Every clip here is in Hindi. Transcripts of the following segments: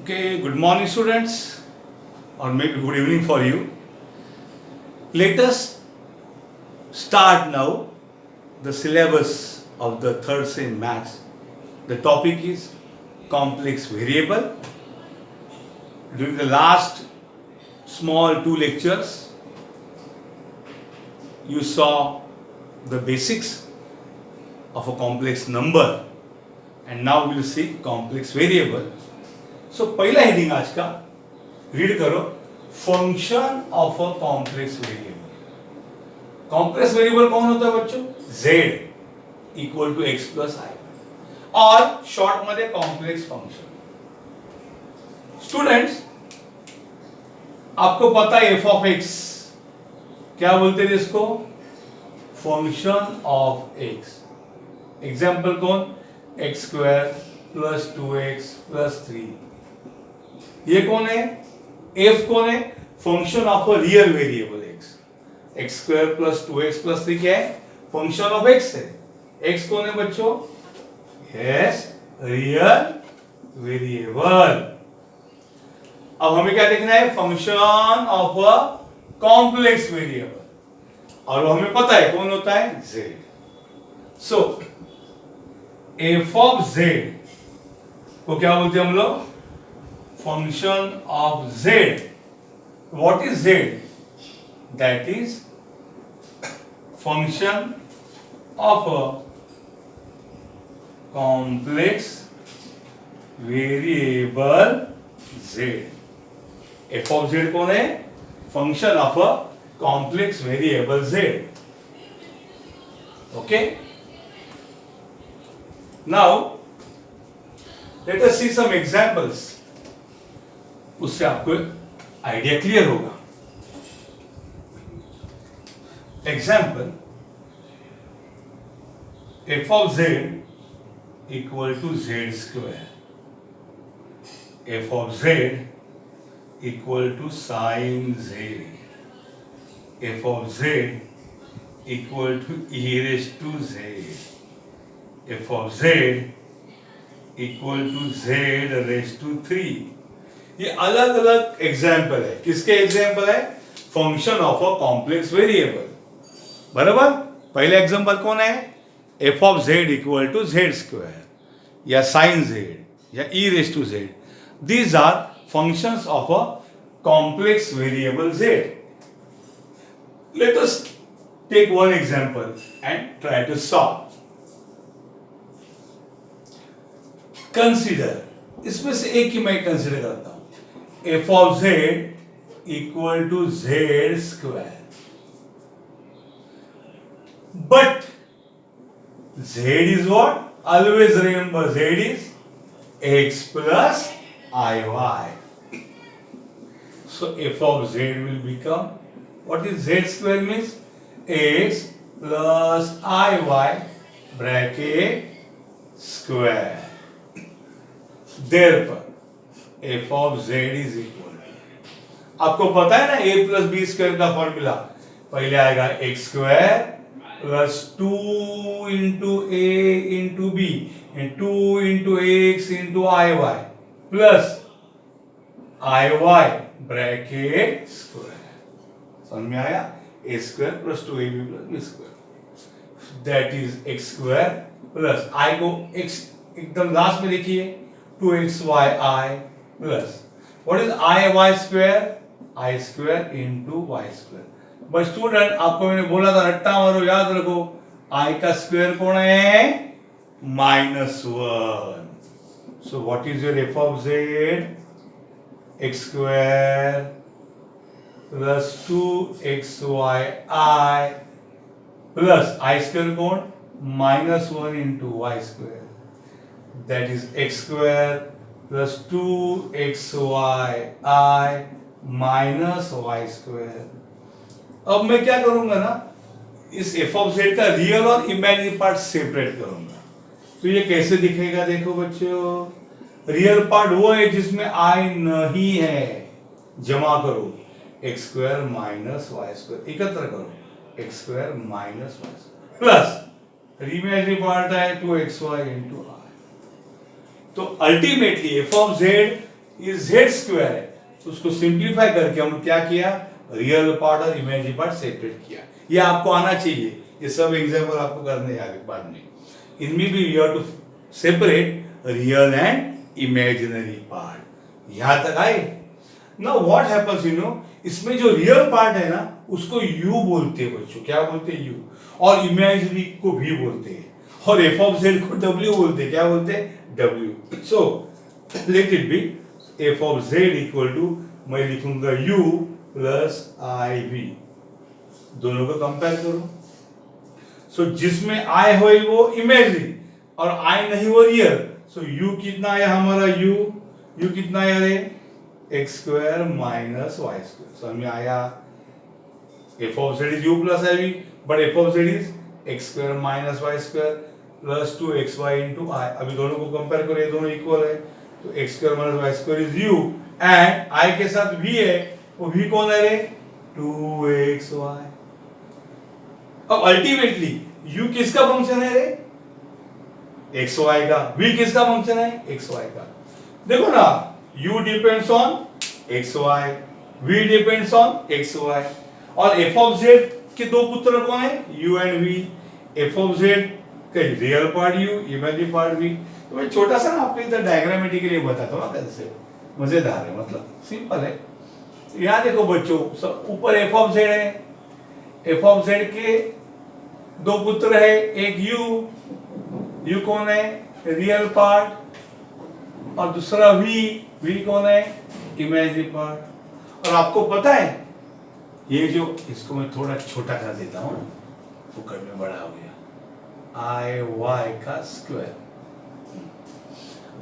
Okay, good morning, students, or maybe good evening for you. Let us start now the syllabus of the third sem maths. The topic is complex variable. During the last small two lectures, you saw the basics of a complex number, and now we'll see complex variable. So पहला हेडिंग आज का रीड करो, function of a complex variable. Complex variable कौन होता है बच्चों? z equal to x plus i, और शॉर्ट मध्ये कॉम्प्लेक्स फंक्शन. स्टूडेंट्स, आपको पता है एफ ऑफ एक्स क्या बोलते थे इसको? Function of x. एग्जाम्पल कौन? X square plus 2x plus 3. ये कौन है? एफ कौन है? Function of a real variable x. X square plus 2x plus 3 क्या है? फंक्शन ऑफ एक्स है. एक्स कौन है बच्चों? Yes, real variable. अब हमें क्या देखना है? Function of a complex variable, और वो हमें पता है कौन होता है? z. So F of z को क्या बोलते हैं हम लोग? Function of z. What is z? That is function of a complex variable z. F of z कौन है? Function of a complex variable z. Okay, now let us see some examples. उससे आपको आइडिया क्लियर होगा. Example, f of z equal to z square. F of z equal to sine z. F of z equal to e raise to z. F of z equal to z raise to 3. ये अलग अलग एग्जाम्पल है. किसके एग्जाम्पल है? Function of a complex variable. बराबर. पहले एग्जाम्पल कौन है? F of z equal to z square या साइन z या e raise to z. These are functions of a complex variable z. Let us take one example and try to solve. Consider, इसमें से एक ही मैं कंसीडर करता हूं. F of z equal to z square, but z is what? Always remember, z is x plus iy. So f of z will become, what is z square means? x plus iy bracket square. Therefore f of z is equal to, आपको पता है ना a प्लस बी स्क्वायर का फॉर्मूला? पहले आएगा x square plus 2 into a into b, 2 into x into i y plus i y bracket square. समझ में आया? A square plus 2ab plus b square, that is x square plus i को एक्स एकदम लास्ट में देखिए, 2xyi plus what is i y square? I square into y square. But student, आपको मैंने बोला था रट्टा मारो, याद रखो. आई का स्क्वायर कौन है? -1. So what is your f of z? X square plus 2xyi plus i square कौन? -1 into y square, that is x square plus 2xyi minus y square. अब मैं क्या करूंगा ना, इस f of z का रियल और इमेजिनरी पार्ट सेपरेट करूंगा. तो ये कैसे दिखेगा? देखो बच्चों, रियल पार्ट वो है जिसमें i नहीं है, जमा करो x square minus y square, एकत्र करो x square minus y square plus imaginary part है 2xy इंटू i. तो अल्टीमेटली एफ ऑफ जेड ये z स्क्वायर है, तो उसको सिंप्लीफाई करके हम क्या किया, रियल पार्ट और इमेजिनरी पार्ट सेपरेट किया। ये आपको आना चाहिए, ये सब एग्जाम्पल आपको करने आगे बाद में। इनमें भी you have to separate real and imaginary part. यहां तक आए। Now what happens, you know, इसमें जो रियल पार्ट है ना उसको u बोलते हैं बच्चों, क्या बोलते हैं u, और इमेजिनरी को v बोलते हैं, और f ऑफ z को w बोलते हैं, क्या बोलते हैं w। So let it be f of z equal to, मैं लिखूंगा u प्लस आई वी, दोनों को कंपेयर करो। सो जिसमें i हो वो इमेजिनरी और i नहीं वो रियल, सो u कितना आया हमारा, u कितना आया रे, x square minus y square. So हमें आया f of z is u plus i v, but f of z is x square minus y square plus 2xy into i. अभी दोनों को कंपेयर करो, ये दोनों इक्वल है, तो x square minus y square is u, and i के साथ v है, वो v कौन है रे, 2xy। अब अल्टीमेटली u किसका फंक्शन है रे, xy का, v किसका फंक्शन है, xy का। देखो ना, u depends on xy, v depends on xy, और f ऑफ z के दो पुत्र कौन है, u and v। f of z का real part u, imaginary part v। तो मैं छोटा सा ना आपको इधर डायग्रामेटिकली बताता हूँ कैसे, मजेदार है, मतलब सिंपल है। यहाँ देखो बच्चों, सब ऊपर f ऑफ z है, f ऑफ z के दो पुत्र है, एक u कौन है, रियल पार्ट, और दूसरा v कौन है, इमेजिनरी पार्ट। और आपको पता है ये जो, इसको मैं थोड़ा छोटा कर देता हूँ, फुकट में बड़ा हो गया, आई वाई का स्क्वायर।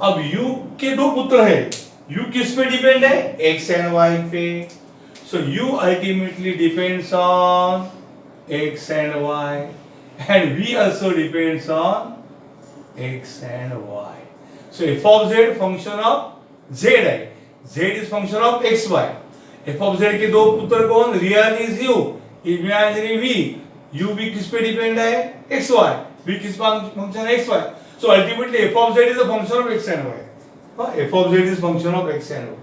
अब u के दो पुत्र है, u किस पे डिपेंड है, x एंड y पे, सो u ultimately depends on x and y, and v also depends on x and y. So f of z function of z है, z is function of x y। f of z के दो पुत्र कौन, real is u, imaginary v, u भी किस पे डिपेंड है, x y, v किस फंक्शन है, x y। So ultimately f of z is a function of x and y। f of z is function of x and y।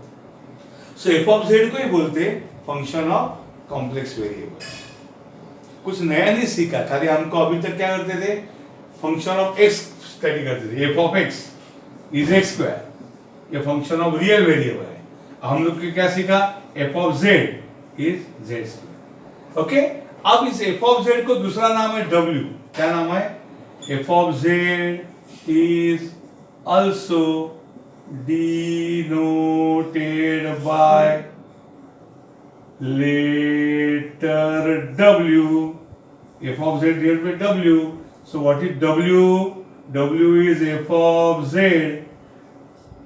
So f of z को ही बोलते हैं फंक्शन ऑफ कॉम्प्लेक्स वेरिएबल। कुछ नया नहीं सीखा, खाली हमको अभी तक क्या करते थे, फंक्शन ऑफ एक्स स्टडी करते थे, F of x is x square, ये फंक्शन ऑफ रियल वेरिएबल है। हम लोग को क्या सीखा, F of Z is Z square. Okay, अब इस एफ ऑफ जेड को दूसरा नाम है डब्ल्यू, क्या नाम है, f of Z is also denoted by letter w, f of z divided by w. So what is w, w is f of z,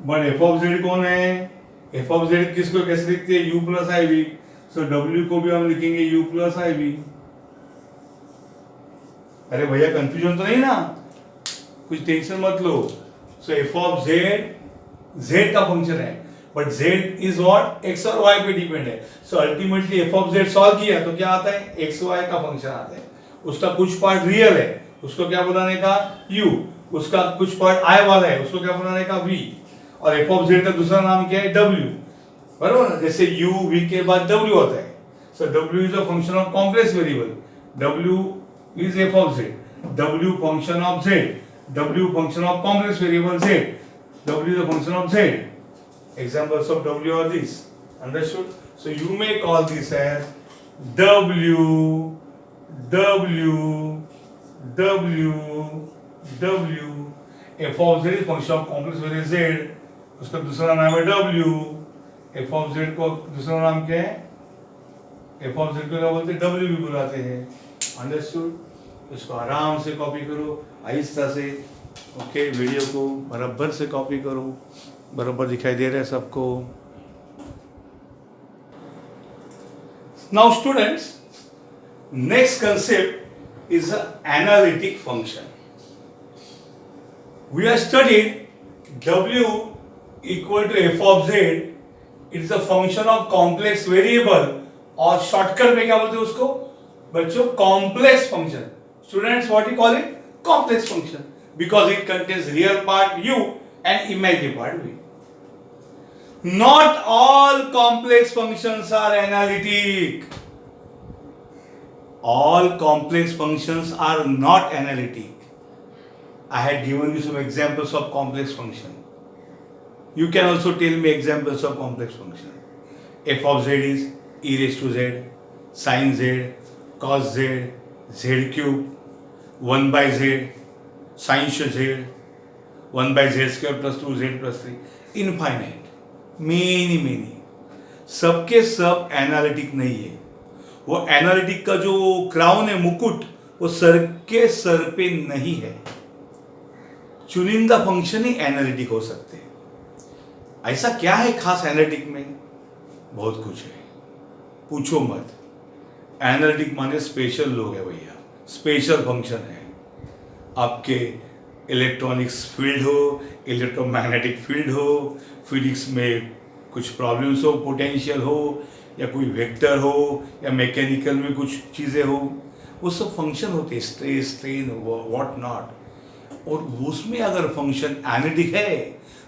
but f of z कौन है, f of z किसको कैसे लिखते हैं, u प्लस आई वी। सो w को भी हम लिखेंगे u प्लस आई वी। अरे भैया कंफ्यूजन तो नहीं ना, कुछ टेंशन मत लो। सो f of z z का फंक्शन है, but z is what, x और y पे डिपेंड है। So ultimately f of z solve किया तो क्या आता है, x y का फंक्शन आता है, उसका कुछ पार्ट रियल है, उसको क्या बनाने का, u, उसका कुछ पार्ट i वाला है, उसको क्या बनाने का, v, और f ऑफ z का दूसरा नाम क्या है, w, बराबर ना, जैसे u v के बाद w होता है। सो w is a function of complex variable, w is f of z, w function of z, w function of complex variable z, w is a function of z। Examples of W are these. Understood? So you may call this as W, W, W, W. F of Z is function of complex variable Z. उसका दूसरा नाम है W. F of Z को दूसरा नाम क्या है? F of Z को क्या बोलते हैं? W भी बुलाते हैं. Understood? इसको आराम से कॉपी करो, आहिस्ता से। ओके, वीडियो को बराबर से कॉपी करो, बराबर दिखाई दे रहा है सबको। Now students, next concept is analytic function. We are studied W equal to f of z, it is a function of complex variable, और शॉर्टकट में क्या बोलते हैं उसको बच्चों, complex function. Students, what you call it, complex function, because it contains real part u and imaginary part v. Not all complex functions are analytic. All complex functions are not analytic. I had given you some examples of complex function. You can also tell me examples of complex function. F of z is e raised to z, sin z, cos z, z cube, 1 by z, sin z, 1 by z square plus 2z plus 3, infinite. Many सबके सब एनालिटिक नहीं है. वो एनालिटिक का जो क्राउन है, मुकुट, वो सर के सर पे नहीं है. चुनिंदा फंक्शन ही एनालिटिक हो सकते हैं. ऐसा क्या है खास एनालिटिक में? बहुत कुछ है, पूछो मत. एनालिटिक माने स्पेशल लोग है भैया, स्पेशल फंक्शन है. आपके इलेक्ट्रॉनिक्स फील्ड हो, इलेक्ट्रोमैग्नेटिक फील्ड हो, फिजिक्स में कुछ प्रॉब्लम्स हो, पोटेंशियल हो, या कोई वेक्टर हो, या मैकेनिकल में कुछ चीज़ें हो, वो सब फंक्शन होते हैं, स्ट्रेस, स्ट्रेन, व्हाट नॉट. और उसमें अगर फंक्शन एनालिटिक है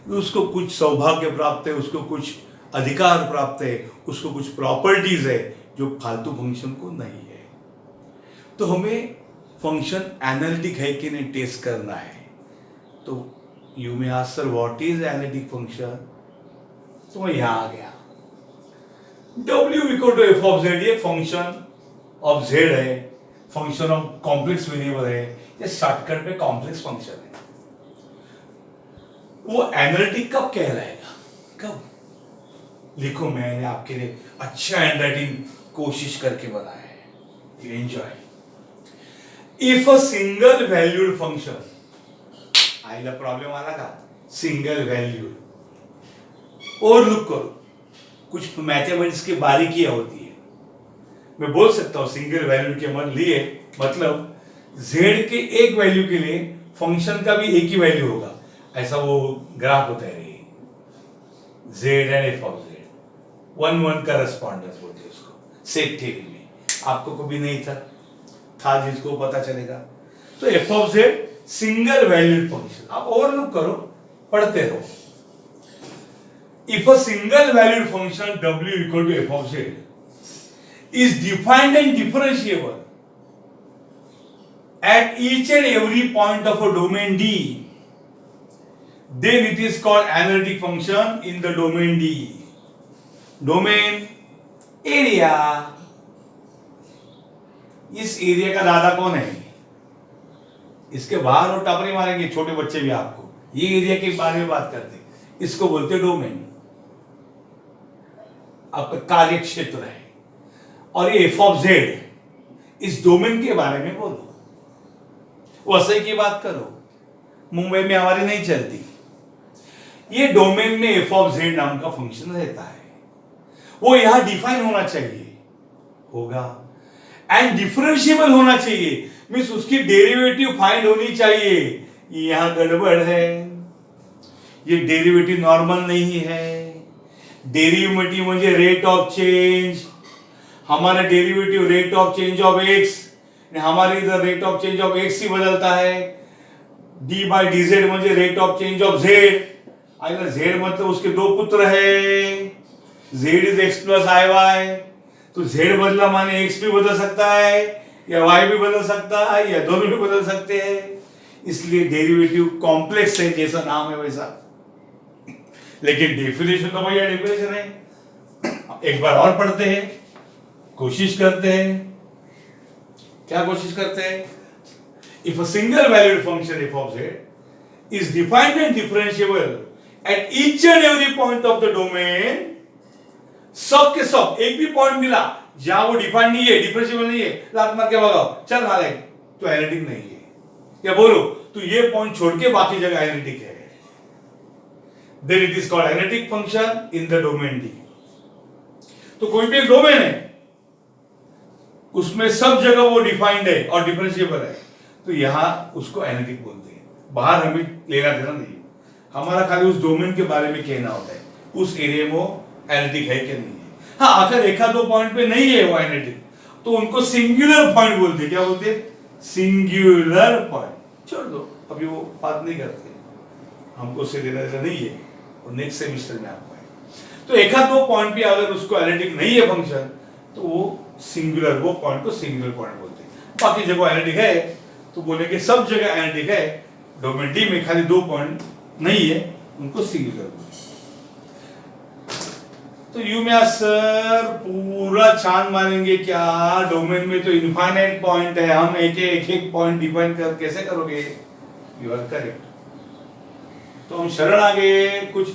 तो उसको कुछ सौभाग्य प्राप्त है, उसको कुछ अधिकार प्राप्त है, उसको कुछ प्रॉपर्टीज है जो फालतू फंक्शन को नहीं है. तो हमें फंक्शन एनालिटिक है कि नहीं टेस्ट करना है. तो you may ask sir what is analytic function. तो मैं यहां आ गया. W equal to f of z, ये फंक्शन ऑफ जेड है, फंक्शन ऑफ कॉम्प्लेक्स वेरिएबल है, ये शॉर्टकट में कॉम्प्लेक्स फंक्शन है. वो एनालिटिक कब कहलाएगा? कब? लिखो, मैंने आपके लिए अच्छा हैंडराइटिंग कोशिश करके बनाया है. You enjoy. If a single valued function, आइला प्रॉब्लम आला का, सिंगल वैल्यूड. और लुक करो, कुछ मैथमेटिक्स की बारीकियां होती है. मैं बोल सकता हूं सिंगल वैल्यूड के मतलब z के एक वैल्यू के लिए फंक्शन का भी एक ही वैल्यू होगा. ऐसा वो ग्राफ होता है, z and f of z, 1-1 correspondence बोलते हैं उसको सेट थ्योरी में. आपको कभी नहीं था जिसको पता चलेगा. तो f of z single valued function. आप और लुक करो, पढ़ते रहो. If a single valued function w equal to f of z is defined and differentiable at each and every point of a domain D, then it is called analytic function in the domain D. Domain area. इस एरिया का दादा कौन है? इसके बाहर और टापरी मारेंगे छोटे बच्चे भी आपको. ये एरिया के बारे में बात करते हैं, इसको बोलते हैं डोमेन. आपका कार्य क्षेत्र है. और ये एफ ऑफ जेड इस डोमेन के बारे में बोलो. वैसे की बात करो, मुंबई में हमारी नहीं चलती. ये डोमेन में एफ ऑफ जेड नाम का फंक्शन रहता है. वो यहां डिफाइन होना चाहिए, होगा, एंड डिफरेंशिएबल होना चाहिए. मींस उसकी डेरिवेटिव फाइंड होनी चाहिए. यहां गड़बड़ है, ये डेरिवेटिव नॉर्मल नहीं है. डेरिवेटिव म्हणजे रेट ऑफ चेंज. हमारा derivative rate of change of x, हमारे इधर rate of change of x ही बदलता है. डी बाय डी जेड म्हणजे rate of change of z. अगर जेड मतलब उसके दो पुत्र है, z is x plus i y. तो जेड बदला माने एक्स भी बदल सकता है, या वाई भी बदल सकता है, या दोनों भी बदल सकते हैं. इसलिए डेरिवेटिव कॉम्प्लेक्स है, जैसा नाम है वैसा. लेकिन डेफिनेशन तो भैया डेफिनेशन है. एक बार और पढ़ते हैं, कोशिश करते हैं. क्या कोशिश करते हैं? If a single valued function F of Z is defined and differentiable at each and every point of the domain. सब के सब एक भी पॉइंट मिला जहां वो डिफाइंड नहीं है, डिफरेंशिएबल नहीं है, लात मार के भगाओ, चल नाले, तो एनालिटिक नहीं है. या बोलो तो ये पॉइंट छोड़ के बाकी जगह एनालिटिक है. Then it is called analytic function in the domain D. तो कोई भी एक डोमेन है, उसमें सब जगह वो डिफाइंड है और डिफरेंशिएबल है, तो यहां उसको एनालिटिक बोलते हैं. बाहर हमें लेना देना नहीं, हमारा खाली उस डोमेन के बारे में कहना होता है, उस एरिया में वो एनालिटिक है कि नहीं है. हाँ, अगर एक दो पॉइंट पे नहीं है वो एनालिटिक, तो उनको सिंगुलर पॉइंट बोलते हैं. क्या बोलते हैं? Singular point. छोड़ दो, अभी वो बात नहीं करते, हमको उससे लेना देना नहीं है, और नेक्स्ट सेमिस्टर में आपको है. तो एक आध दो पॉइंट पे अगर उसको एनालिटिक नहीं है फंक्शन तो वो सिंगुलर, वो पॉइंट को सिंगुलर पॉइंट बोलते हैं। बाकी जगह एनालिटिक है तो बोलेंगे सब जगह एनालिटिक है, डोमेन डी में खाली दो पॉइंट नहीं है उनको सिंगुलर बोलते हैं। तो यू में सर पूरा छान मारेंगे क्या? डोमेन में तो इनफाइनाइट पॉइंट है, हम एक पॉइंट डिफाइन कर कैसे करोगे? You are correct. तो हम शरण आ गए, कुछ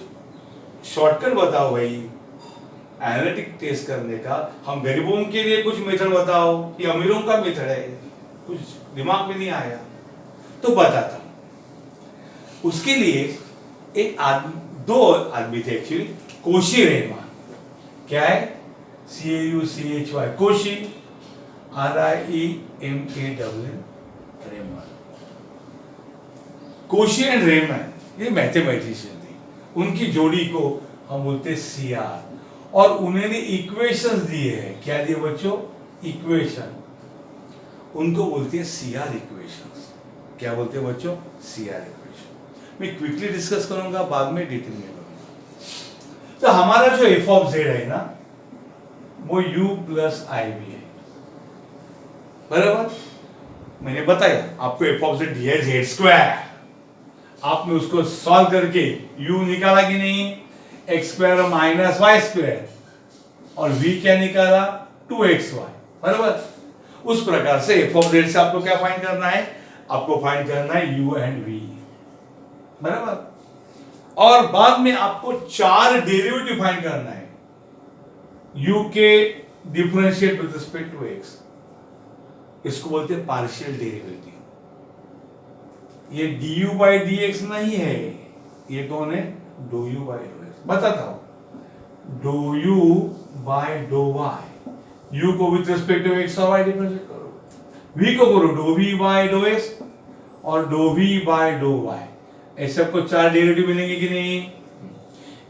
शॉर्टकट बताओ भाई एनालिटिक टेस्ट करने का। हम गरीबों के लिए कुछ मेथड बताओ, ये अमीरों का मेथड है, कुछ दिमाग में नहीं आया तो बताता हूं। उसके लिए एक आदमी, दो आदमी थे एक्चुअली, कोशी रेहमान, क्या है? CAUCHY, Cauchy, RIEMAN, Riemann. Cauchy and Riemann ये मैथमेटिशियन थे, उनकी जोड़ी को हम बोलते CR, और उन्होंने इक्वेशंस दिए हैं। क्या दिए बच्चों? इक्वेशन, उनको बोलते हैं CR इक्वेशंस। क्या बोलते हैं बच्चों? CR equation. मैं क्विकली डिस्कस करूंगा, बाद में डिटेल में करूंगा। तो हमारा जो f ऑफ z है ना, वो u प्लस IB है, बराबर? मैंने बताया आपको f ऑफ z दिया है z स्क्वायर, आपने उसको सॉल्व करके u निकाला कि नहीं? X square minus y square, और v क्या निकाला? 2xy, बराबर? उस प्रकार से f ऑफ z से आपको क्या फाइंड करना है? आपको फाइंड करना है u एंड v, बराबर? और बाद में आपको चार डेरिवेटिव फाइंड करना है u के differentiate with respect to x। इसको बोलते हैं पार्शियल डेरिवेटिव। ये du बाई dx नहीं है, ये कौन है? dou u by dou x। बताता हूं, dou u by dou y, u को विद रिस्पेक्ट टू x और y डिफरेंशिएट करो, v को करो dou v by dou x और dou v by dou y। ऐसे आपको चार डेरिवेटिव मिलेंगे कि नहीं?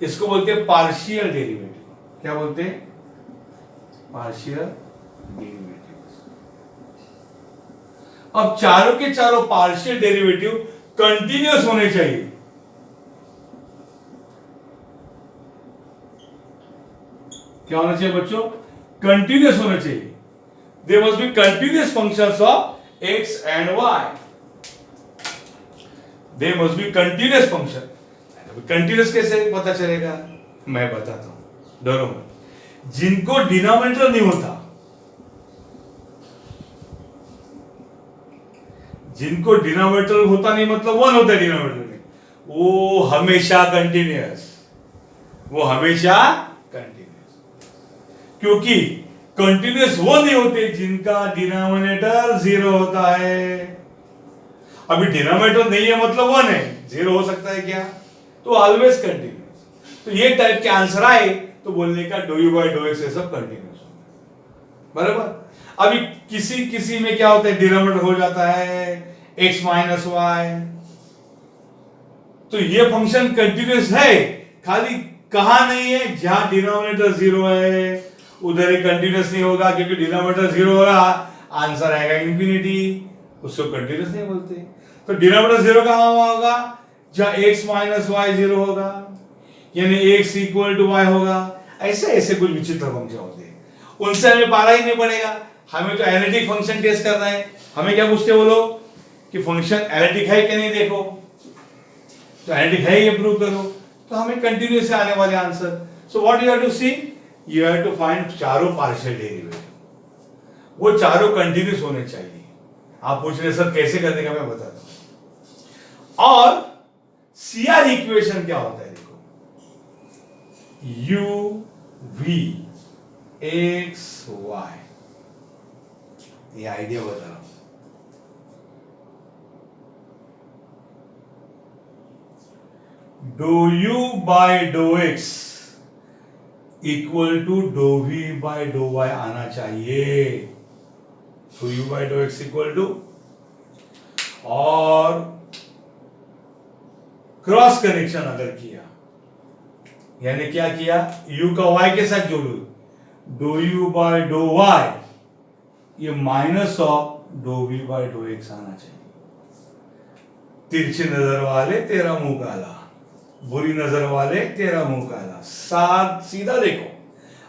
इसको बोलते हैं पार्शियल डेरिवेटिव। क्या बोलते हैं? Partial derivative. अब चारों के चारों पार्शियल डेरिवेटिव कंटिन्यूअस होने चाहिए। क्या होना चाहिए बच्चों? कंटिन्यूअस होना चाहिए। They must be continuous functions of x and y। They must be continuous function. Continuous कैसे पता चलेगा? मैं बताता हूं, डरो मत। जिनको डिनोमिनेटर नहीं होता, जिनको डिनोमिनेटर होता नहीं मतलब वन होता है डिनोमिनेटर में, वो हमेशा कंटिन्यूअस, वो हमेशा कंटिन्यूअस। क्योंकि कंटिन्यूअस वो नहीं होते जिनका डिनोमिनेटर जीरो होता है। अभी डिनोमिनेटर नहीं है मतलब वन है, जीरो हो सकता है क्या? तो ऑलवेज कंटिन्यूअस। तो ये टाइप के आंसर आए तो बोलने का dou u by dou x ये सब कंटिन्यूअस, बराबर? अभी किसी किसी में क्या होता है? डिनोमिनेटर हो जाता है x माइनस वाई। तो ये फंक्शन कंटिन्यूअस है, खाली कहां नहीं है? जहां डिनोमिनेटर जीरो है उधर ही कंटिन्यूअस नहीं होगा, क्योंकि डिनोमिनेटर जीरो होगा आंसर आएगा इंफिनिटी, उसको कंटिन्यूअस नहीं बोलते। तो डिनोमिनेटर जीरो कहां होगा? जहां x माइनस वाई जीरो होगा, यानी x इक्वल टू वाई होगा। ऐसे ऐसे कुछ विचित्र फंक्शन होते हैं, उनसे हमें पारा ही नहीं पड़ेगा। हमें तो एनालिटिक फंक्शन टेस्ट करना है। हमें क्या पूछते बोलो कि फंक्शन एनालिटिक है कि नहीं, देखो तो एनालिटिक है ये प्रूव करो, तो हमें कंटिन्यूअस से आने वाले answer. So what you have to see? You have to find चारों पार्शियल डेरिवेटिव, वो चारों कंटिन्यूअस होने चाहिए। आप पूछ रहे सर कैसे करने का, मैं बताता हूं। और CR इक्वेशन क्या होता है? देखो, u v x y, ये आइडिया बता रहा हूं। dou u by dou x equal to dou v by dou y आना चाहिए। dou u by dou x equal to, और क्रॉस कनेक्शन अगर किया, यानी क्या किया? u का y के साथ जोड़ो, dou u by dou y, ये minus of dou v by dou x आना चाहिए। तिरछी नजर वाले तेरा मुंह काला, बुरी नजर वाले तेरा मुंह काला। साथ सीधा देखो,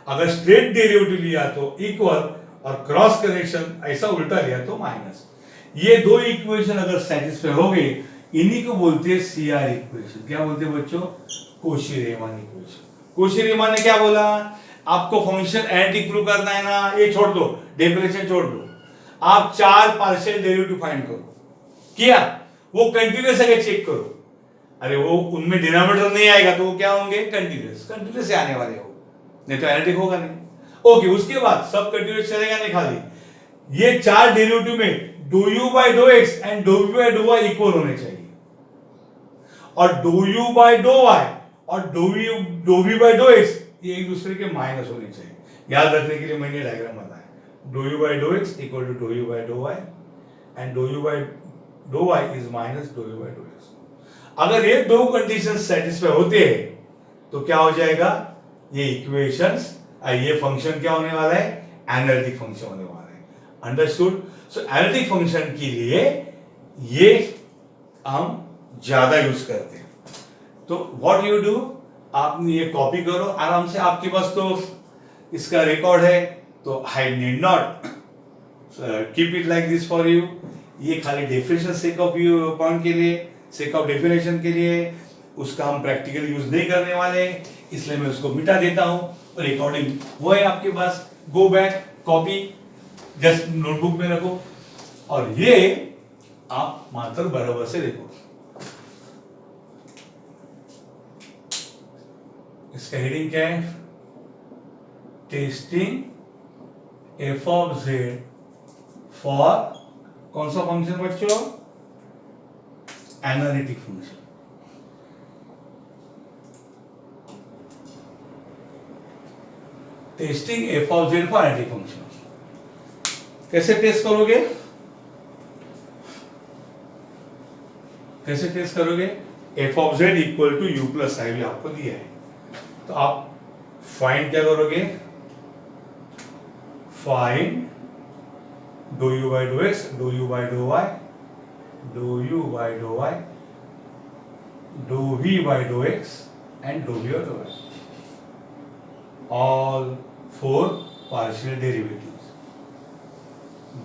अगर स्ट्रेट डेरिवेटिव लिया तो इक्वल और क्रॉस कनेक्शन ऐसा उल्टा लिया तो माइनस। ये दो इक्वेशन अगर सेटिस्फाई हो गई, इन्हीं को बोलते हैं सीआर इक्वेशन। क्या बोलते हैं बच्चों? कोशी-रीमान इक्वेशन। कोशी-रीमान ने क्या बोला? आपको फंक्शन एनालिटिक प्रूव करना है ना, ये छोड़ दो, डेफिनेशन छोड़ दो, आप चार पार्शियल डेरिवेटिव फाइंड करो। किया? वो कंटिन्यूअस है, चेक करो। अरे वो उनमें डिनोमिनेटर नहीं आएगा तो वो क्या होंगे? कंटिन्यूअस। कंटिन्यूअस से आने वाले हो, नहीं तो एनालिटिक होगा नहीं। ओके, उसके बाद सब कंटिन्यूअस चलेगा नहीं, खाली ये चार डेरिवेटिव में do u by dough x and do v by dough y equal होने चाहिए, और do u by dough y और do v by dough x ये एक दूसरे के माइनस होने चाहिए। याद रखने के लिए मैंने डायग्राम बनाया। Dou u by dough x equal to dou u by dough y and dou u by dough y is minus dou u by dough x. अगर ये दो कंडीशन सेटिस्फाई होते हैं तो क्या हो जाएगा? ये इक्वेशंस, ये फंक्शन क्या होने वाला है? एनालिटिक फंक्शन होने वाला है। अंडरस्टूड? सो एनालिटिक फंक्शन के लिए ये हम ज्यादा यूज करते हैं। तो व्हाट यू डू, आप ये कॉपी करो आराम से, आपके पास तो इसका रिकॉर्ड है, तो I need not keep it like this for you. ये खाली डेफिनेशन सेक ऑफ पॉइंट के लिए, सेक ऑफ डेफिनेशन के लिए, उसका हम प्रैक्टिकल यूज नहीं करने वाले, इसलिए मैं उसको मिटा देता हूं। रिकॉर्डिंग वो है आपके पास, go back, copy just notebook में रखो, और ये आप मात्र बराबर से देखो। इसका हेडिंग क्या है? Testing f of z for कौन सा फंक्शन बच्चों? Analytic function. Testing f of z for analytic function. कैसे टेस्ट करोगे? कैसे टेस्ट करोगे? F of z equal to u plus i भी आपको दिया है, तो आप फाइंड क्या करोगे? Find do u by dough x, do u by dough y, do u by dough y, do v by dough x and do v by dough y, all four partial derivatives.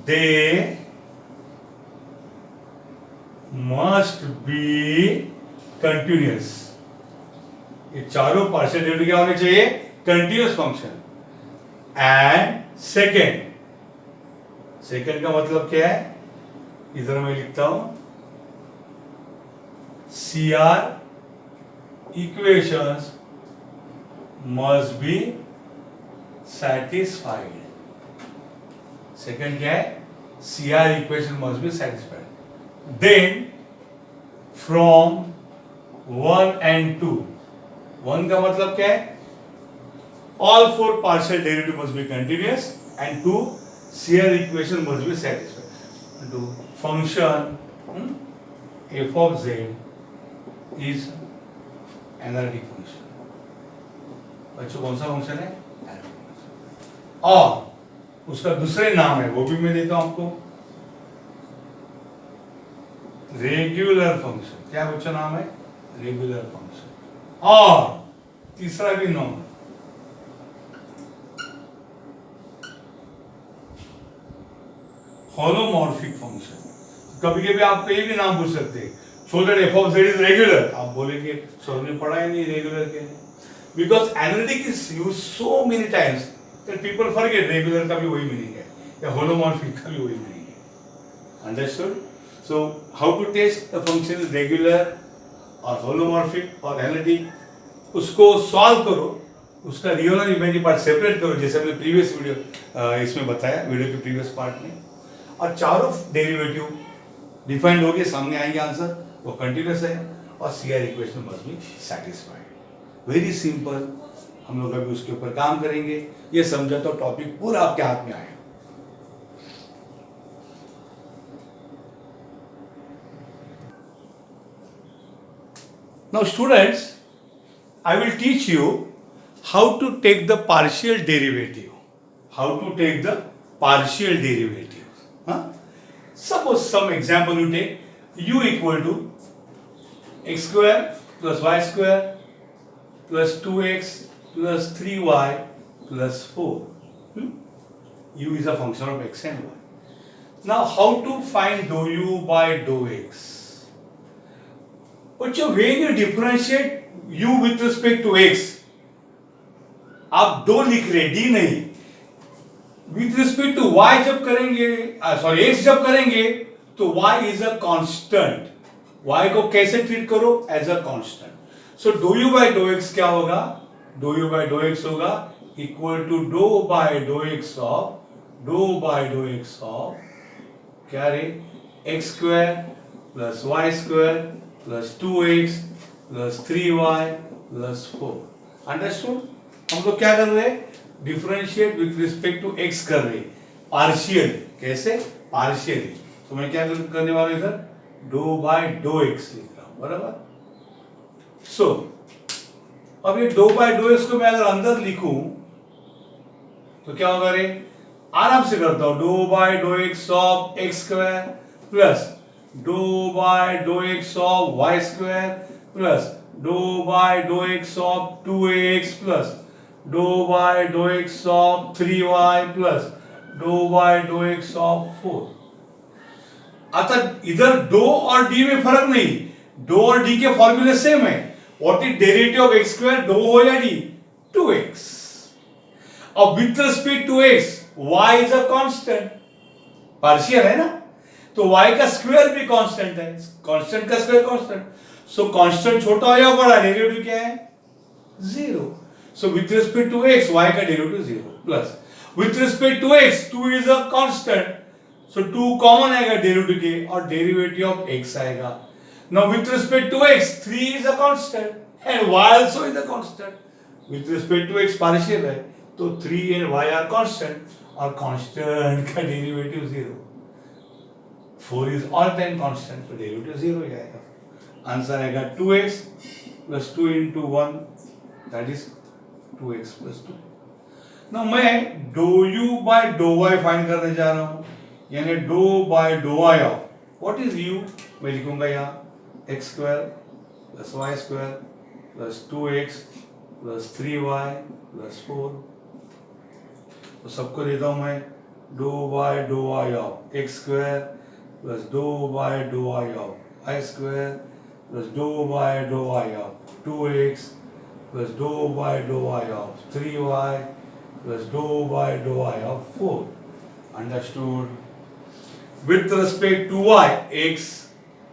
They must be continuous। ये चारों पार्शियल डेरिवेटिव क्या होने चाहिए? Continuous function. And second, second का मतलब क्या है? इधर मैं लिखता हूं, CR equations must be satisfied। सेकेंड क्या है? CR equation must be satisfied। Then from 1 and 2, 1 का मतलब क्या है? All four partial derivative must be continuous, and 2 CR equation must be satisfied। तो फंक्शन f of z is analytic function. बच्चों कौन सा फंक्शन है? और उसका दूसरे नाम है, वो भी मैं देता हूं आपको, रेगुलर फंक्शन। क्या बच्चों नाम है? Regular function. और तीसरा भी नाम, होलोमॉर्फिक फंक्शन। कभी कभी आप कहीं भी नाम पूछ सकते हैं, so that F of Z is regular, आप बोलेंगे सर ने पढ़ा ही नहीं रेगुलर के, because analytic is use so many times that people forget regular का भी वही मीनिंग है, या होलोमॉर्फिक का भी वही मीनिंग है। Understood? So how to test the function is regular और होलोमॉर्फिक और एनालिटिक, उसको सॉल्व करो, उसका रियल और इमेजिनरी पार्ट सेपरेट करो, जैसे हमने प्रीवियस वीडियो इसमें बताया, वीडियो के प्रीवियस पार्ट में, और चारों डेरिवेटिव डिफाइंड हो गए, सामने आएंगे आंसर, वो कंटिन्यूअस है, और CR equation must B satisfied. Very simple, हम लोग अभी उसके ऊपर काम करेंगे। ये समझा तो टॉपिक पूरा आपके हाथ में आया। Now students, I will teach you how to take the partial derivative. How to take the partial derivative. Huh? Suppose some example you take, u equal to x square plus y square plus 2x plus 3y plus 4. U is a function of x and y. Now how to find dou u by dou x? But when you differentiate u with respect to x, आप दो लिख रहे डी नहीं, विथ रिस्पेक्ट टू y जब करेंगे, सॉरी x जब करेंगे तो y is a constant. y को कैसे ट्रीट करो? As a constant. So do u by dough x क्या होगा? Do u by dough x होगा equal to do by dough x of क्या रे? X square plus y square plus 2x plus 3y plus 4. Understood? हम लोग क्या कर रहे हैं? Differentiate with respect to x कर रहे हैं, पार्शियली. कैसे? पार्शियली. तो मैं क्या करने वाला हूं इधर? डो बाय डो एक्स लिख रहा हूं. बराबर? सो अब ये डो बाय डो एक्स को मैं अगर अंदर लिखूं तो क्या होगा रे? आराम से करता हूं. Dou by dough x of x square plus dou by dough x of y square plus dou by dough x of 2x plus dou by dough x of 3y plus dou by dough x of 4. आता इधर डो और डी में फर्क नहीं, डो और डी के फॉर्मूले सेम है. What is derivative of x square? डो हो या डी? 2x. अब with respect to x y is a constant, partial है ना, तो y का स्क्वायर भी कांस्टेंट है. कांस्टेंट का स्क्वायर कांस्टेंट. सो कांस्टेंट छोटा हो या बड़ा, डेरिवेटिव क्या है? 0. So with respect to x y का derivative 0 plus with respect to x 2 is a constant, so 2 common आएगा डेरिवेटिव के और डेरिवेटिव ऑफ x आएगा. Now with respect to x 3 is a constant and y also is a constant. With respect to x partial है तो 3 एंड y आर कांस्टेंट और कांस्टेंट का derivative 0. 4 is all time constant, तो डेरिवेटिव 0 ही आएगा. आंसर आएगा 2x plus 2 into 1, that is 2x plus 2. Now मैं dou u by dou y find करने जा रहा हूँ, यानी dou by dou y of what is u? मैं लिखूंगा यहाँ x square plus y square plus 2x plus 3y plus 4. तो सबको देता हूँ मैं dou by dou y of x square plus dou by dou y of y square plus dou by dou y of 2x plus dou by dou y of 3y plus dou by dou y of 4. Understood? With respect to y, x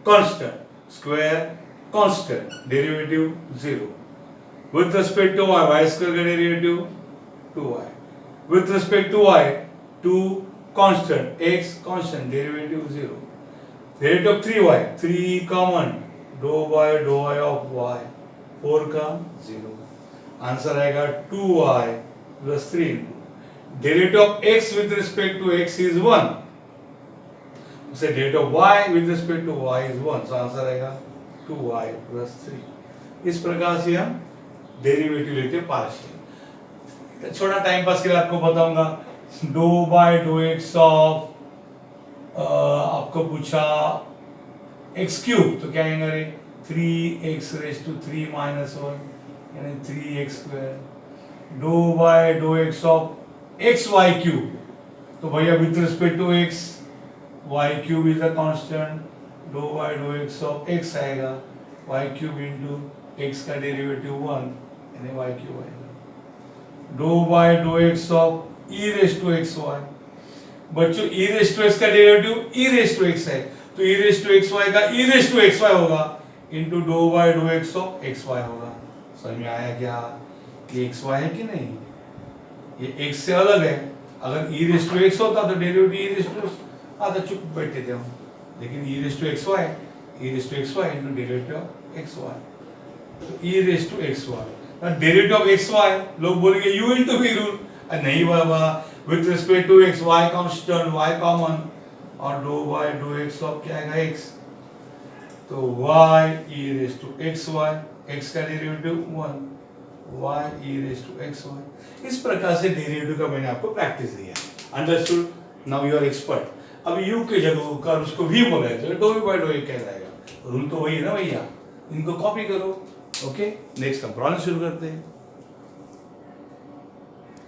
constant, square constant, derivative 0. With respect to y, y square का derivative 2y. With respect to y, 2 constant, x constant, derivative 0. Derivative of 3y, 3 common, dou by dou y of y, 4 का 0. आंसर आएगा 2y plus 3. Derivative of x with respect to x is 1. So derivative of y with respect to y is 1. So answer आएगा 2y plus 3. इस प्रकार से हम डेरिवेटिव लेते हैं पार्शियल. छोटा टाइम पास के लिए आपको बताऊंगा. डो बाय डो एक्स ऑफ आपको पूछा एक्स क्यूब, तो क्या आएगा रे? 3x रेज टू 3 माइनस 1 यानी 3x स्क्वायर. डो by dough x of x y cube, तो भैया with respect to x y cube is a constant. डो by dough x of x आएगा y क्यूब इंटू x का डेरिवेटिव 1 यानी y क्यूब आएगा. डो by dough x of e raise to x y. बच्चों e रेज टू x का derivative e raise to x है, तो e raise to x Y का e raise to x y होगा into do by dough x of x y होगा. समझ में आया क्या? ये एक्स वाई है कि नहीं? ये x से अलग है. अगर e रेज टू x होता तो डेरिवेटिव e रेज टू आधा चुप बैठे थे हम, लेकिन e raise to x y into derivative of x y, तो e raise to x y. Derivative of x y लोग बोलेंगे u इंटू v रूल. नहीं बाबा, with respect to x y constant y common और d by dough x of क्या आएगा x, तो y e raise to x y, x का derivative 1 y e raise to x y. इस प्रकार से डेरिवेटिव का मैंने आपको प्रैक्टिस दिया. Understood? Now you are expert. अब u के जगह कर उसको v बोला है तो डो बाय डो कह जाएगा. रूल तो वही है ना भैया, इनको कॉपी करो. ओके, नेक्स्ट का प्रॉब्लम शुरू करते हैं।